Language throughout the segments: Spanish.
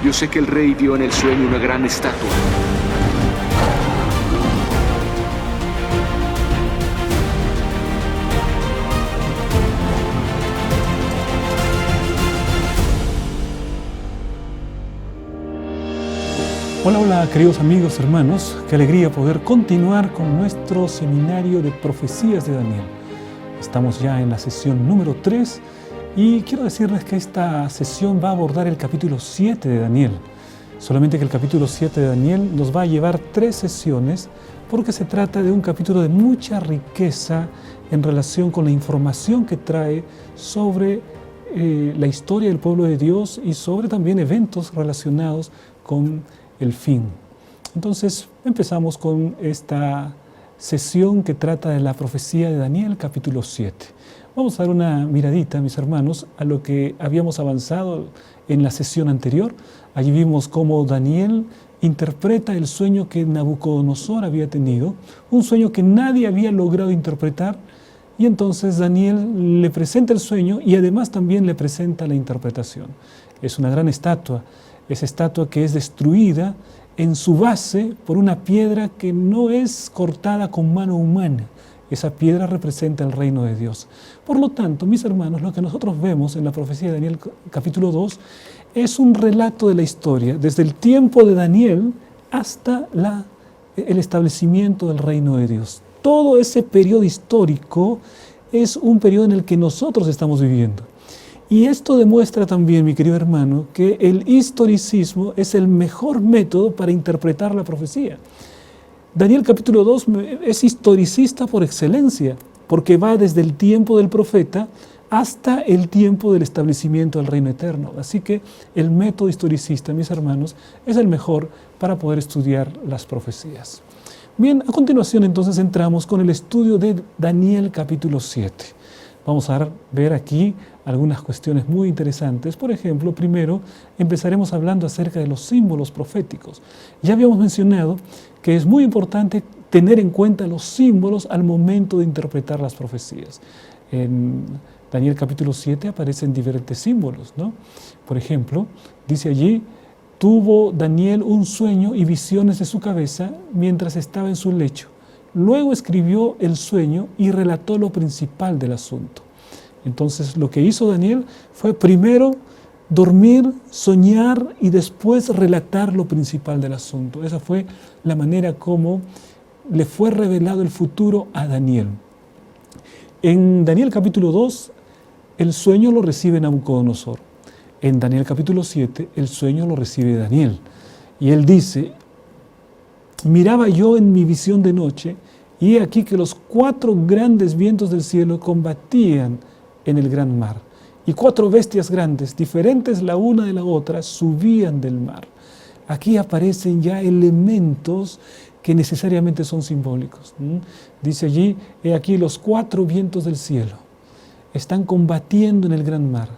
Yo sé que el rey vio en el sueño una gran estatua. Hola, hola, queridos amigos, hermanos. Qué alegría poder continuar con nuestro seminario de profecías de Daniel. Estamos ya en la sesión número 3 y quiero decirles que esta sesión va a abordar el capítulo 7 de Daniel. Solamente que el capítulo 7 de Daniel nos va a llevar 3 sesiones porque se trata de un capítulo de mucha riqueza en relación con la información que trae sobre la historia del pueblo de Dios y sobre también eventos relacionados con el fin. Entonces empezamos con esta sesión que trata de la profecía de Daniel, capítulo 7. Vamos a dar una miradita, mis hermanos, a lo que habíamos avanzado en la sesión anterior. Allí vimos cómo Daniel interpreta el sueño que Nabucodonosor había tenido, un sueño que nadie había logrado interpretar, y entonces Daniel le presenta el sueño y además también le presenta la interpretación. Es una gran estatua, esa estatua que es destruida en su base por una piedra que no es cortada con mano humana. Esa piedra representa el reino de Dios. Por lo tanto, mis hermanos, lo que nosotros vemos en la profecía de Daniel capítulo 2 es un relato de la historia, desde el tiempo de Daniel hasta el establecimiento del reino de Dios. Todo ese periodo histórico es un periodo en el que nosotros estamos viviendo. Y esto demuestra también, mi querido hermano, que el historicismo es el mejor método para interpretar la profecía. Daniel capítulo 2 es historicista por excelencia, porque va desde el tiempo del profeta hasta el tiempo del establecimiento del reino eterno. Así que el método historicista, mis hermanos, es el mejor para poder estudiar las profecías. Bien, a continuación entonces entramos con el estudio de Daniel capítulo 7. Vamos a ver aquí algunas cuestiones muy interesantes. Por ejemplo, primero empezaremos hablando acerca de los símbolos proféticos. Ya habíamos mencionado que es muy importante tener en cuenta los símbolos al momento de interpretar las profecías. En Daniel capítulo 7 aparecen diferentes símbolos, ¿no? Por ejemplo, dice allí: tuvo Daniel un sueño y visiones de su cabeza mientras estaba en su lecho. Luego escribió el sueño y relató lo principal del asunto. Entonces lo que hizo Daniel fue primero dormir, soñar y después relatar lo principal del asunto. Esa fue la manera como le fue revelado el futuro a Daniel. En Daniel capítulo 2 el sueño lo recibe Nabucodonosor. En Daniel capítulo 7 el sueño lo recibe Daniel. Y él dice: miraba yo en mi visión de noche, y he aquí que los 4 grandes vientos del cielo combatían en el gran mar, y 4 bestias grandes, diferentes la una de la otra, subían del mar. Aquí aparecen ya elementos que necesariamente son simbólicos. Dice allí: he aquí los 4 vientos del cielo están combatiendo en el gran mar.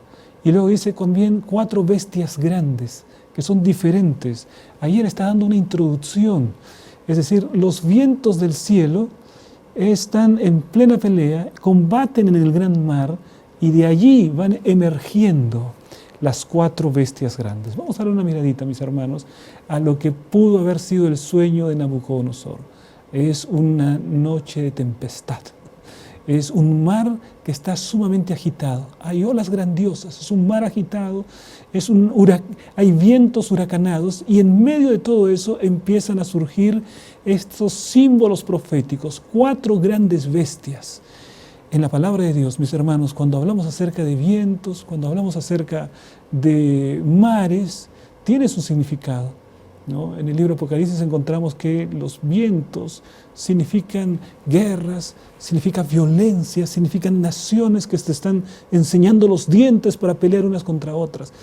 Y luego dice también 4 bestias grandes, que son diferentes. Ahí él está dando una introducción. Es decir, los vientos del cielo están en plena pelea, combaten en el gran mar, y de allí van emergiendo las 4 bestias grandes. Vamos a dar una miradita, mis hermanos, a lo que pudo haber sido el sueño de Nabucodonosor. Es una noche de tempestad. Es un mar que está sumamente agitado. Hay olas grandiosas, es un mar agitado, hay vientos huracanados, y en medio de todo eso empiezan a surgir estos símbolos proféticos, 4 grandes bestias. En la palabra de Dios, mis hermanos, cuando hablamos acerca de vientos, cuando hablamos acerca de mares, tiene su significado, ¿no? En el libro de Apocalipsis encontramos que los vientos significan guerras, significan violencia, significan naciones que se están enseñando los dientes para pelear unas contra otras.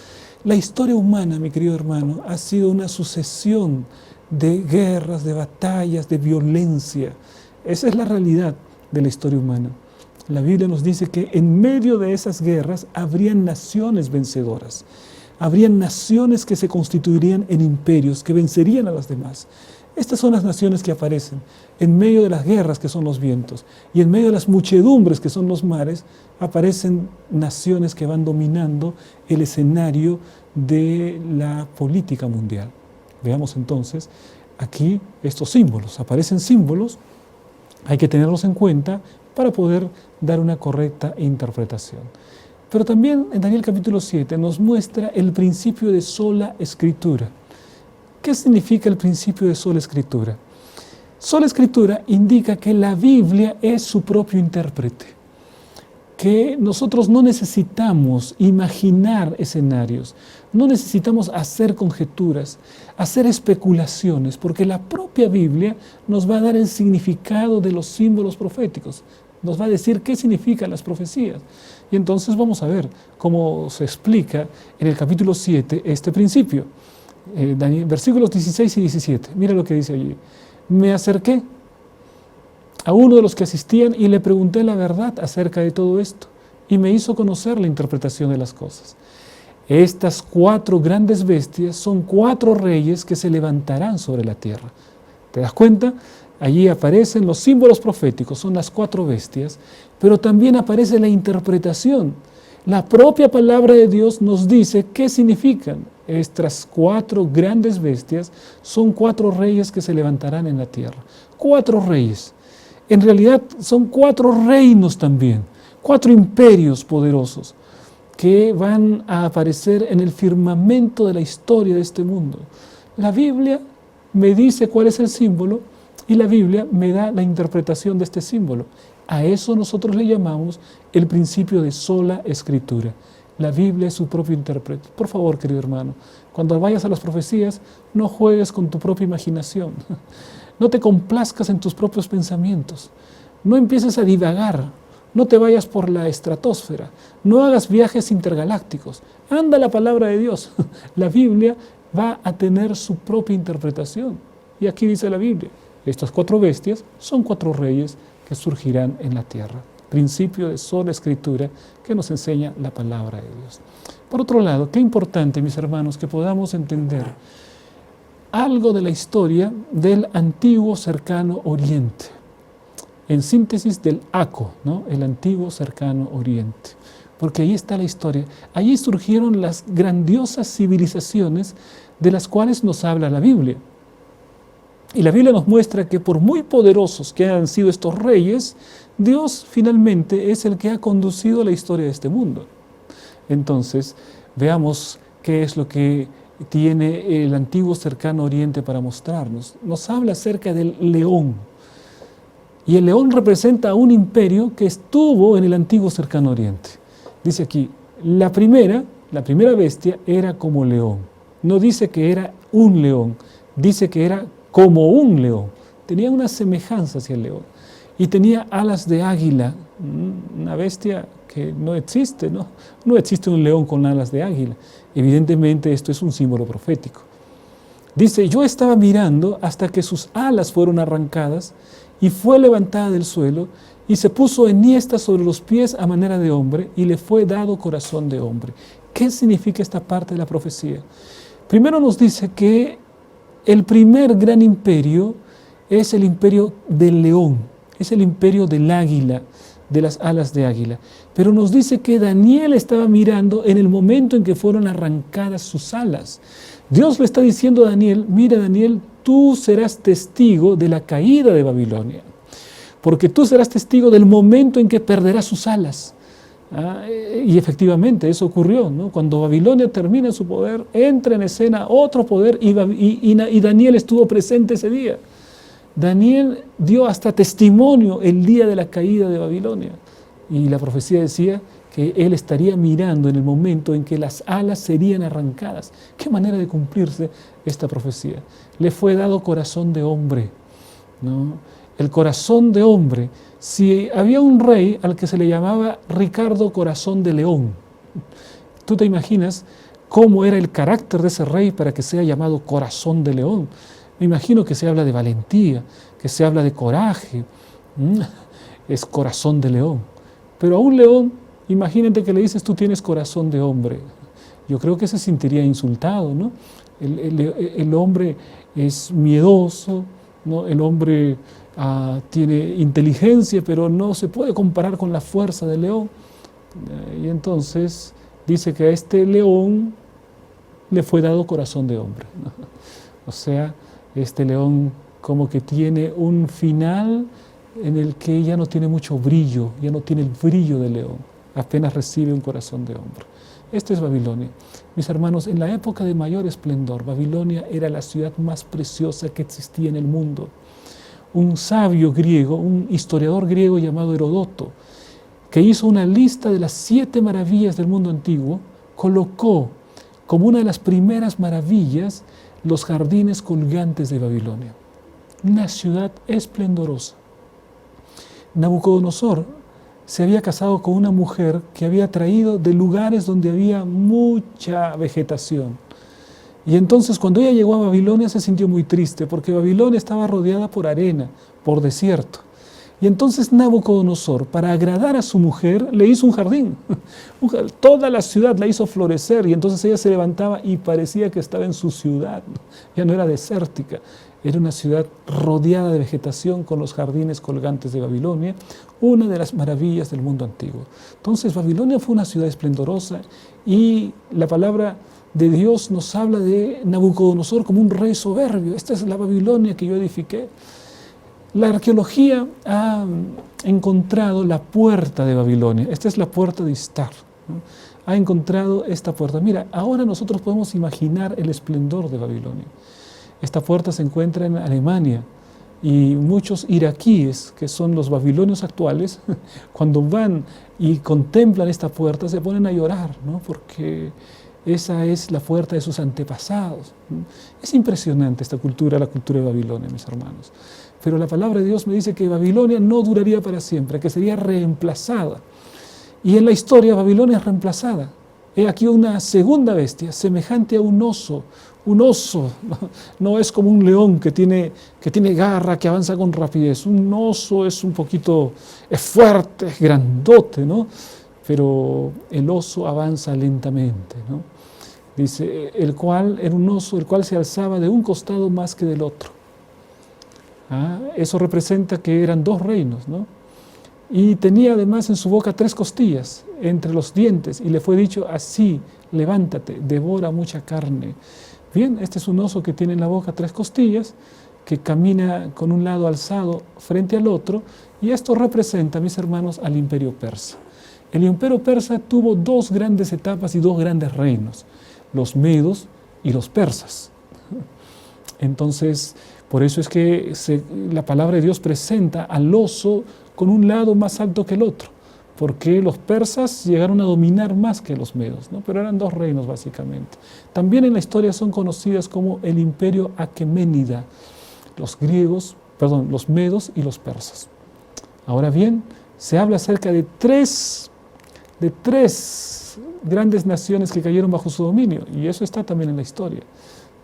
La historia humana, mi querido hermano, ha sido una sucesión de guerras, de batallas, de violencia. Esa es la realidad de la historia humana. La Biblia nos dice que en medio de esas guerras habrían naciones vencedoras. Habrían naciones que se constituirían en imperios, que vencerían a las demás. Estas son las naciones que aparecen en medio de las guerras que son los vientos y en medio de las muchedumbres que son los mares. Aparecen naciones que van dominando el escenario de la política mundial. Veamos entonces aquí estos símbolos. Aparecen símbolos, hay que tenerlos en cuenta para poder dar una correcta interpretación. Pero también en Daniel capítulo 7 nos muestra el principio de sola escritura. ¿Qué significa el principio de sola escritura? Sola escritura indica que la Biblia es su propio intérprete, que nosotros no necesitamos imaginar escenarios, no necesitamos hacer conjeturas, hacer especulaciones, porque la propia Biblia nos va a dar el significado de los símbolos proféticos, nos va a decir qué significan las profecías. Y entonces vamos a ver cómo se explica en el capítulo 7 este principio. Versículos 16 y 17, mira lo que dice allí. Me acerqué a uno de los que asistían y le pregunté la verdad acerca de todo esto, y me hizo conocer la interpretación de las cosas. Estas 4 grandes bestias son 4 reyes que se levantarán sobre la tierra. ¿Te das cuenta? Allí aparecen los símbolos proféticos, son las 4 bestias, pero también aparece la interpretación. La propia palabra de Dios nos dice qué significan. Estas 4 grandes bestias son 4 reyes que se levantarán en la tierra. 4 reyes. En realidad son 4 reinos también, 4 imperios poderosos que van a aparecer en el firmamento de la historia de este mundo. La Biblia me dice cuál es el símbolo y la Biblia me da la interpretación de este símbolo. A eso nosotros le llamamos el principio de sola escritura. La Biblia es su propio intérprete. Por favor, querido hermano, cuando vayas a las profecías, no juegues con tu propia imaginación. No te complazcas en tus propios pensamientos. No empieces a divagar. No te vayas por la estratosfera. No hagas viajes intergalácticos. Anda la palabra de Dios. La Biblia va a tener su propia interpretación. Y aquí dice la Biblia, estas 4 bestias son 4 reyes que surgirán en la tierra. Principio de sola escritura que nos enseña la palabra de Dios. Por otro lado, qué importante, mis hermanos, que podamos entender algo de la historia del antiguo cercano oriente. En síntesis del ACO, ¿no? El antiguo cercano oriente. Porque ahí está la historia. Allí surgieron las grandiosas civilizaciones de las cuales nos habla la Biblia. Y la Biblia nos muestra que por muy poderosos que hayan sido estos reyes, Dios finalmente es el que ha conducido la historia de este mundo. Entonces, veamos qué es lo que tiene el antiguo cercano oriente para mostrarnos. Nos habla acerca del león. Y el león representa a un imperio que estuvo en el antiguo cercano oriente. Dice aquí, la primera bestia era como león. No dice que era un león, dice que era como un león. Tenía una semejanza hacia el león. Y tenía alas de águila, una bestia que no existe, ¿no? No existe un león con alas de águila. Evidentemente esto es un símbolo profético. Dice, yo estaba mirando hasta que sus alas fueron arrancadas y fue levantada del suelo y se puso enhiesta sobre los pies a manera de hombre y le fue dado corazón de hombre. ¿Qué significa esta parte de la profecía? Primero nos dice que el primer gran imperio es el imperio del león, es el imperio del águila, de las alas de águila. Pero nos dice que Daniel estaba mirando en el momento en que fueron arrancadas sus alas. Dios le está diciendo a Daniel, mira Daniel, tú serás testigo de la caída de Babilonia, porque tú serás testigo del momento en que perderá sus alas. Y efectivamente eso ocurrió, ¿no? Cuando Babilonia termina su poder, entra en escena otro poder y Daniel estuvo presente ese día. Daniel dio hasta testimonio el día de la caída de Babilonia y la profecía decía que él estaría mirando en el momento en que las alas serían arrancadas. ¿Qué manera de cumplirse esta profecía? Le fue dado corazón de hombre, ¿no? El corazón de hombre. Si había un rey al que se le llamaba Ricardo Corazón de León, ¿tú te imaginas cómo era el carácter de ese rey para que sea llamado Corazón de León? Me imagino que se habla de valentía, que se habla de coraje. Es corazón de león. Pero a un león, imagínate que le dices tú tienes corazón de hombre. Yo creo que se sentiría insultado, ¿no? El hombre es miedoso, ¿no? El hombre tiene inteligencia, pero no se puede comparar con la fuerza del león. Y entonces dice que a este león le fue dado corazón de hombre, ¿no? O sea, este león como que tiene un final en el que ya no tiene mucho brillo, ya no tiene el brillo del león, apenas recibe un corazón de hombre. Esto es Babilonia. Mis hermanos, en la época de mayor esplendor, Babilonia era la ciudad más preciosa que existía en el mundo. Un sabio griego, un historiador griego llamado Herodoto, que hizo una lista de las 7 maravillas del mundo antiguo, colocó como una de las primeras maravillas los jardines colgantes de Babilonia. Una ciudad esplendorosa. Nabucodonosor se había casado con una mujer que había traído de lugares donde había mucha vegetación. Y entonces cuando ella llegó a Babilonia se sintió muy triste porque Babilonia estaba rodeada por arena, por desierto. Y entonces Nabucodonosor, para agradar a su mujer, le hizo un jardín. Toda la ciudad la hizo florecer y entonces ella se levantaba y parecía que estaba en su ciudad. Ya no era desértica, era una ciudad rodeada de vegetación con los jardines colgantes de Babilonia, una de las maravillas del mundo antiguo. Entonces Babilonia fue una ciudad esplendorosa y la palabra de Dios nos habla de Nabucodonosor como un rey soberbio. Esta es la Babilonia que yo edifiqué. La arqueología ha encontrado la puerta de Babilonia. Esta es la puerta de Istar, ¿no? Ha encontrado esta puerta. Mira, ahora nosotros podemos imaginar el esplendor de Babilonia. Esta puerta se encuentra en Alemania y muchos iraquíes, que son los babilonios actuales, cuando van y contemplan esta puerta se ponen a llorar, ¿no? Porque esa es la puerta de sus antepasados. Es impresionante esta cultura, la cultura de Babilonia, mis hermanos. Pero la palabra de Dios me dice que Babilonia no duraría para siempre, que sería reemplazada. Y en la historia Babilonia es reemplazada. He aquí una segunda bestia, semejante a un oso. Un oso no es como un león que tiene garra, que avanza con rapidez. Un oso es un poquito, es fuerte, es grandote, ¿no? Pero el oso avanza lentamente, ¿no? Dice, el cual era un oso, el cual se alzaba de un costado más que del otro. Eso representa que eran 2 reinos, ¿no? Y tenía además en su boca 3 costillas entre los dientes y le fue dicho así, levántate, devora mucha carne. Bien, este es un oso que tiene en la boca 3 costillas, que camina con un lado alzado frente al otro, y esto representa, mis hermanos, al imperio persa. El imperio persa tuvo 2 grandes etapas y 2 grandes reinos, los medos y los persas. Entonces, por eso es que la palabra de Dios presenta al oso con un lado más alto que el otro, porque los persas llegaron a dominar más que los medos, ¿no? Pero eran 2 reinos básicamente. También en la historia son conocidas como el imperio aqueménida, los medos y los persas. Ahora bien, se habla acerca de tres grandes naciones que cayeron bajo su dominio, y eso está también en la historia,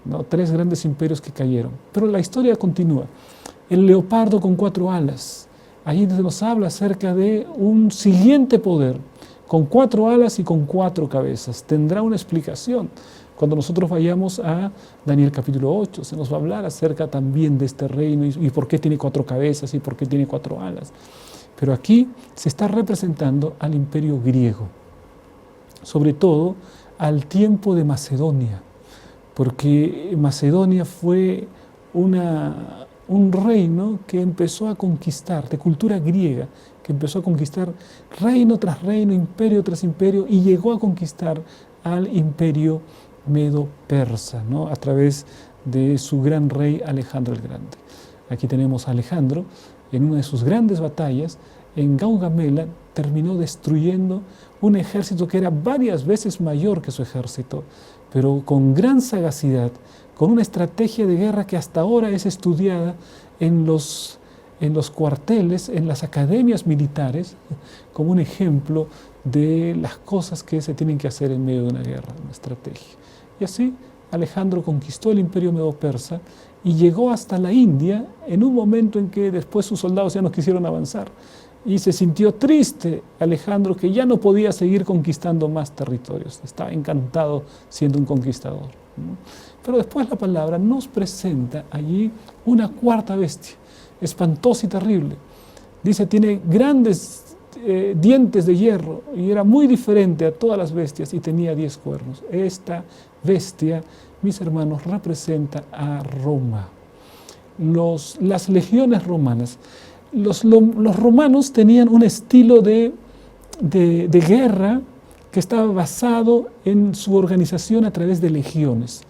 ¿no? 3 grandes imperios que cayeron. Pero la historia continúa. El leopardo con 4 alas. Ahí se nos habla acerca de un siguiente poder, con 4 alas y con 4 cabezas. Tendrá una explicación. Cuando nosotros vayamos a Daniel capítulo 8, se nos va a hablar acerca también de este reino y por qué tiene 4 cabezas y por qué tiene 4 alas. Pero aquí se está representando al imperio griego, sobre todo al tiempo de Macedonia, porque Macedonia fue un reino que empezó a conquistar, de cultura griega, que empezó a conquistar reino tras reino, imperio tras imperio, y llegó a conquistar al imperio medo-persa, ¿no? A través de su gran rey Alejandro el Grande. Aquí tenemos a Alejandro, en una de sus grandes batallas, en Gaugamela, terminó destruyendo un ejército que era varias veces mayor que su ejército, pero con gran sagacidad, con una estrategia de guerra que hasta ahora es estudiada en los cuarteles, en las academias militares, como un ejemplo de las cosas que se tienen que hacer en medio de una guerra, una estrategia. Y así Alejandro conquistó el imperio medo-persa y llegó hasta la India en un momento en que después sus soldados ya no quisieron avanzar. Y se sintió triste Alejandro, que ya no podía seguir conquistando más territorios. Estaba encantado siendo un conquistador. Pero después la palabra nos presenta allí una cuarta bestia, espantosa y terrible. Dice, tiene grandes dientes de hierro y era muy diferente a todas las bestias y tenía 10 cuernos. Esta bestia, mis hermanos, representa a Roma. Las legiones romanas. Los romanos tenían un estilo de guerra que estaba basado en su organización a través de legiones.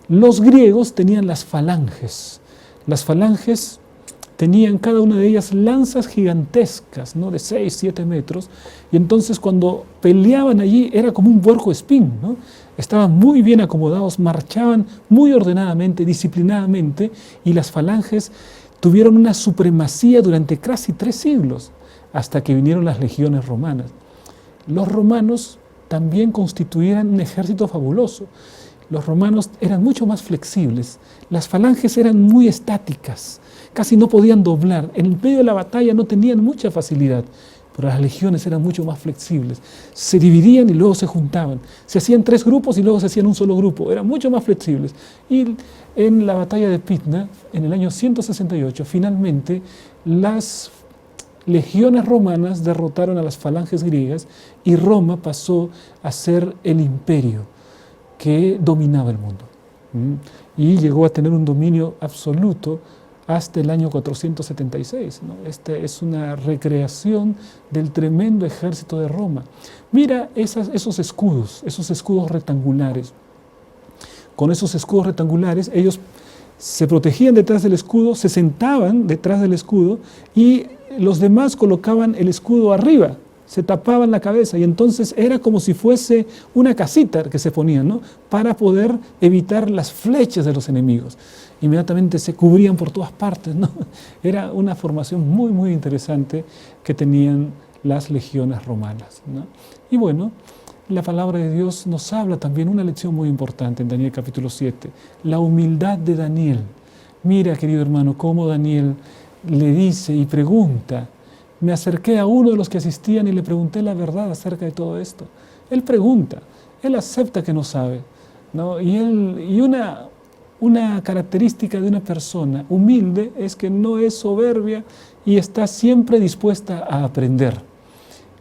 Los griegos tenían las falanges. Las falanges tenían cada una de ellas lanzas gigantescas, ¿no? De 6, 7 metros, y entonces cuando peleaban allí era como un puercoespín, ¿no? Estaban muy bien acomodados, marchaban muy ordenadamente, disciplinadamente, y las falanges tuvieron una supremacía durante casi 3 siglos, hasta que vinieron las legiones romanas. Los romanos también constituían un ejército fabuloso. Los romanos eran mucho más flexibles, las falanges eran muy estáticas, casi no podían doblar, en el medio de la batalla no tenían mucha facilidad, pero las legiones eran mucho más flexibles, se dividían y luego se juntaban, se hacían 3 grupos y luego se hacían un solo grupo, eran mucho más flexibles. Y en la batalla de Pydna, en el año 168, finalmente las legiones romanas derrotaron a las falanges griegas y Roma pasó a ser el imperio que dominaba el mundo. Y llegó a tener un dominio absoluto hasta el año 476. ¿no? Esta es una recreación del tremendo ejército de Roma. Mira esos escudos rectangulares. Con esos escudos rectangulares ellos se protegían detrás del escudo, se sentaban detrás del escudo y los demás colocaban el escudo arriba, se tapaban la cabeza y entonces era como si fuese una casita que se ponían, ¿no? Para poder evitar las flechas de los enemigos. Inmediatamente se cubrían por todas partes, ¿no? Era una formación muy, muy interesante que tenían las legiones romanas, ¿no? Y bueno, la palabra de Dios nos habla también una lección muy importante en Daniel capítulo 7, la humildad de Daniel. Mira, querido hermano, cómo Daniel le dice y pregunta. Me acerqué a uno de los que asistían y le pregunté la verdad acerca de todo esto. Él pregunta, él acepta que no sabe, ¿no? Y una característica de una persona humilde es que no es soberbia y está siempre dispuesta a aprender.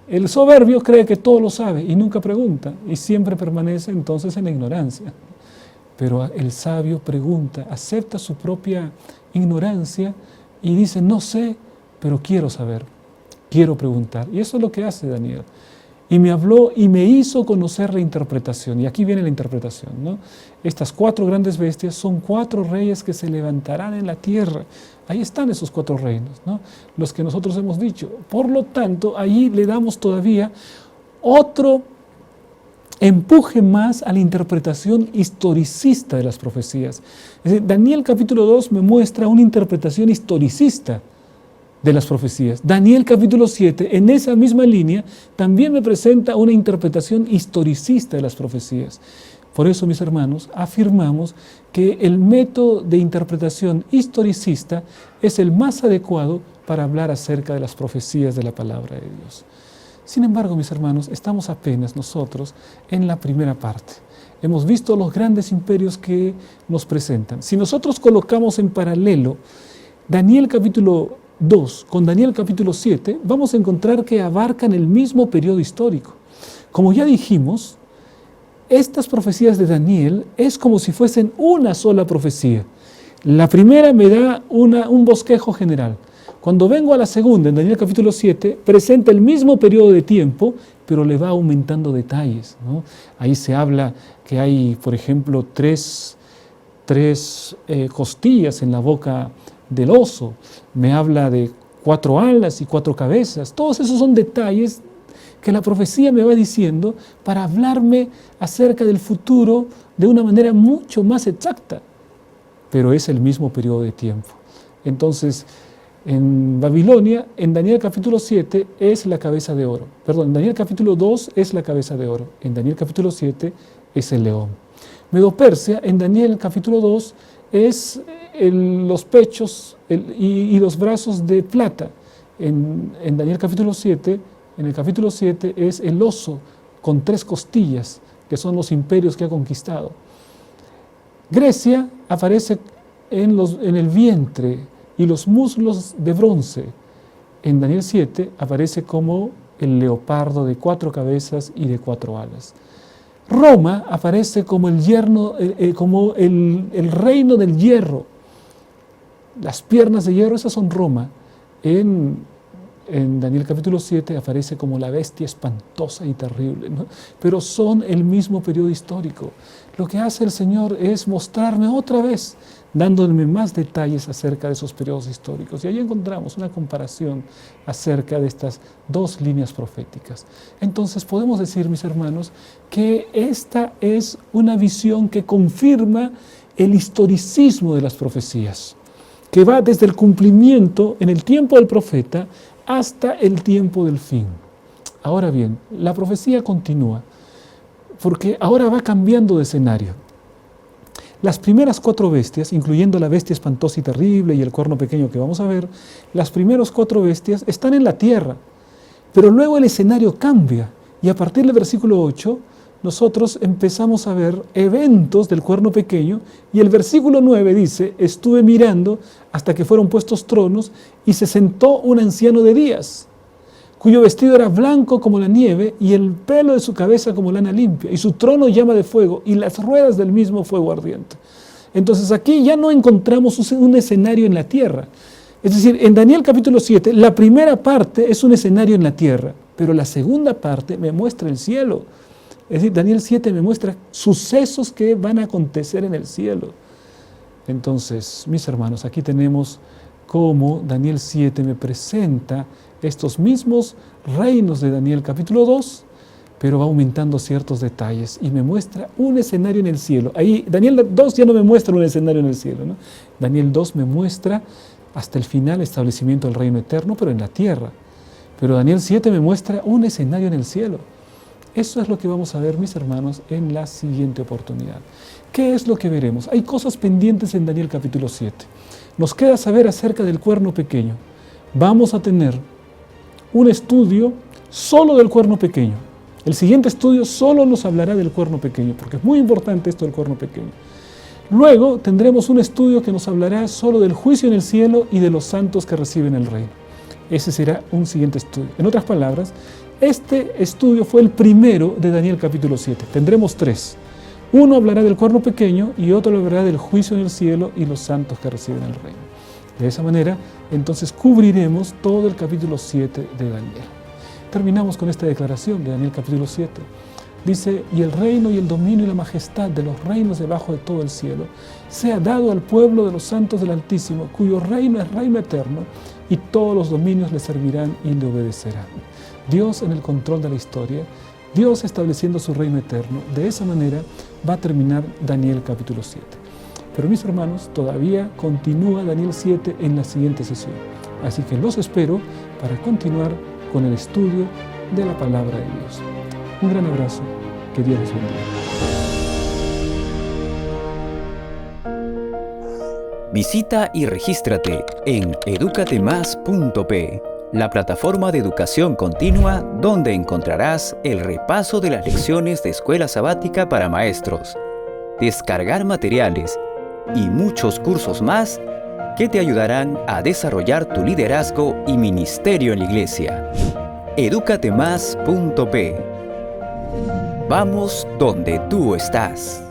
El soberbio cree que todo lo sabe y nunca pregunta y siempre permanece entonces en la ignorancia. Pero el sabio pregunta, acepta su propia ignorancia y dice, no sé, pero quiero saber. Quiero preguntar. Y eso es lo que hace Daniel. Y me habló y me hizo conocer la interpretación. Y aquí viene la interpretación, ¿no? Estas 4 grandes bestias son 4 reyes que se levantarán en la tierra. Ahí están esos 4 reinos, ¿no? Los que nosotros hemos dicho. Por lo tanto, ahí le damos todavía otro empuje más a la interpretación historicista de las profecías. Es decir, Daniel capítulo 2 me muestra una interpretación historicista de las profecías. Daniel capítulo 7, en esa misma línea, también me presenta una interpretación historicista de las profecías. Por eso, mis hermanos, afirmamos que el método de interpretación historicista es el más adecuado para hablar acerca de las profecías de la palabra de Dios. Sin embargo, mis hermanos, estamos apenas nosotros en la primera parte. Hemos visto los grandes imperios que nos presentan. Si nosotros colocamos en paralelo Daniel capítulo 2 con Daniel capítulo 7, vamos a encontrar que abarcan el mismo periodo histórico. Como ya dijimos, estas profecías de Daniel es como si fuesen una sola profecía. La primera me da un bosquejo general. Cuando vengo a la segunda, en Daniel capítulo 7, presenta el mismo periodo de tiempo, pero le va aumentando detalles, ¿no? Ahí se habla que hay, por ejemplo, tres costillas en la boca del oso, me habla de 4 alas y 4 cabezas. Todos esos son detalles que la profecía me va diciendo para hablarme acerca del futuro de una manera mucho más exacta, pero es el mismo periodo de tiempo. Entonces, en Babilonia, en Daniel capítulo 7 es la cabeza de oro. Perdón, en Daniel capítulo 2 es la cabeza de oro. En Daniel capítulo 7 es el león. Medo-Persia, en Daniel capítulo 2 es los pechos y los brazos de plata. En Daniel capítulo 7, en el capítulo 7 es el oso con 3 costillas, que son los imperios que ha conquistado. Grecia aparece en el vientre y los muslos de bronce. En Daniel 7 aparece como el leopardo de 4 cabezas y de 4 alas. Roma aparece como el reino del hierro. Las piernas de hierro, esas son Roma. En Daniel capítulo 7 aparece como la bestia espantosa y terrible, ¿no? Pero son el mismo periodo histórico. Lo que hace el Señor es mostrarme otra vez, dándome más detalles acerca de esos periodos históricos. Y ahí encontramos una comparación acerca de estas dos líneas proféticas. Entonces podemos decir, mis hermanos, que esta es una visión que confirma el historicismo de las profecías, que va desde el cumplimiento en el tiempo del profeta hasta el tiempo del fin. Ahora bien, la profecía continúa, porque ahora va cambiando de escenario. Las primeras 4 bestias, incluyendo la bestia espantosa y terrible y el cuerno pequeño que vamos a ver, las primeras 4 bestias están en la tierra, pero luego el escenario cambia y a partir del versículo 8 nosotros empezamos a ver eventos del cuerno pequeño y el versículo 9 dice: estuve mirando hasta que fueron puestos tronos y se sentó un anciano de días, cuyo vestido era blanco como la nieve y el pelo de su cabeza como lana limpia, y su trono llama de fuego y las ruedas del mismo fuego ardiente. Entonces aquí ya no encontramos un escenario en la tierra. Es decir, en Daniel capítulo 7, la primera parte es un escenario en la tierra, pero la segunda parte me muestra el cielo. Es decir, Daniel 7 me muestra sucesos que van a acontecer en el cielo. Entonces, mis hermanos, aquí tenemos cómo Daniel 7 me presenta estos mismos reinos de Daniel capítulo 2, pero va aumentando ciertos detalles y me muestra un escenario en el cielo. Ahí Daniel 2 ya no me muestra un escenario en el cielo, ¿no? Daniel 2 me muestra hasta el final el establecimiento del reino eterno, pero en la tierra. Pero Daniel 7 me muestra un escenario en el cielo. Eso es lo que vamos a ver, mis hermanos, en la siguiente oportunidad. ¿Qué es lo que veremos? Hay cosas pendientes en Daniel capítulo 7. Nos queda saber acerca del cuerno pequeño. Vamos a tener un estudio solo del cuerno pequeño. El siguiente estudio solo nos hablará del cuerno pequeño, porque es muy importante esto del cuerno pequeño. Luego tendremos un estudio que nos hablará solo del juicio en el cielo y de los santos que reciben el reino. Ese será un siguiente estudio. En otras palabras, este estudio fue el primero de Daniel capítulo 7. Tendremos 3. Uno hablará del cuerno pequeño y otro hablará del juicio en el cielo y los santos que reciben el reino. De esa manera, entonces cubriremos todo el capítulo 7 de Daniel. Terminamos con esta declaración de Daniel capítulo 7. Dice: y el reino y el dominio y la majestad de los reinos debajo de todo el cielo sea dado al pueblo de los santos del Altísimo, cuyo reino es reino eterno, y todos los dominios le servirán y le obedecerán. Dios en el control de la historia, Dios estableciendo su reino eterno. De esa manera va a terminar Daniel capítulo 7. Pero mis hermanos, todavía continúa Daniel 7 en la siguiente sesión. Así que los espero para continuar con el estudio de la palabra de Dios. Un gran abrazo, que Dios los bendiga. Visita y regístrate en educatemas.p, la plataforma de educación continua donde encontrarás el repaso de las lecciones de escuela sabática para maestros, descargar materiales y muchos cursos más que te ayudarán a desarrollar tu liderazgo y ministerio en la iglesia. educatemas.p. Vamos donde tú estás.